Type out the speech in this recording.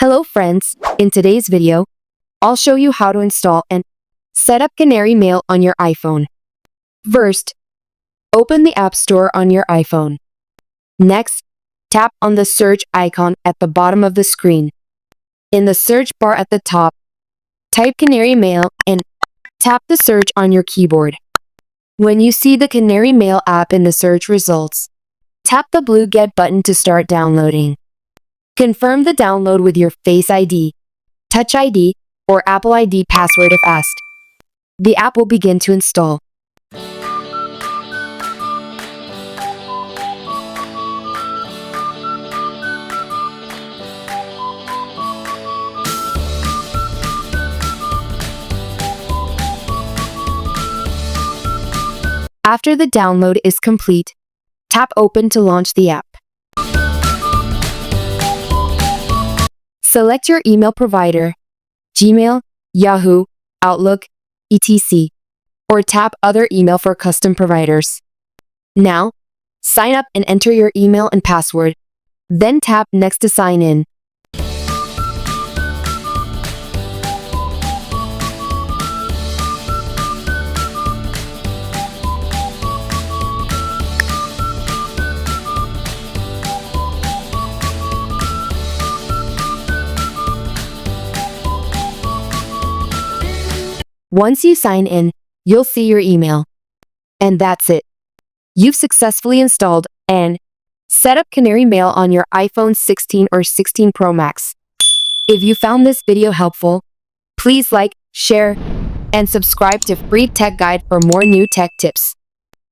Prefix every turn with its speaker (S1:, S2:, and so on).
S1: Hello friends, in today's video, I'll show you how to install and set up Canary Mail on your iPhone. First, open the App Store on your iPhone. Next, tap on the search icon at the bottom of the screen. In the search bar at the top, type Canary Mail and tap the search on your keyboard. When you see the Canary Mail app in the search results, tap the blue Get button to start downloading. Confirm the download with your Face ID, Touch ID, or Apple ID password if asked. The app will begin to install. After the download is complete, tap Open to launch the app. Select your email provider, Gmail, Yahoo, Outlook, etc., or tap Other email for custom providers. Now, sign up and enter your email and password, then tap Next to sign in. Once you sign in, you'll see your email. And that's it. You've successfully installed and set up Canary Mail on your iPhone 16 or 16 Pro Max. If you found this video helpful, please like, share, and subscribe to Free Tech Guide for more new tech tips.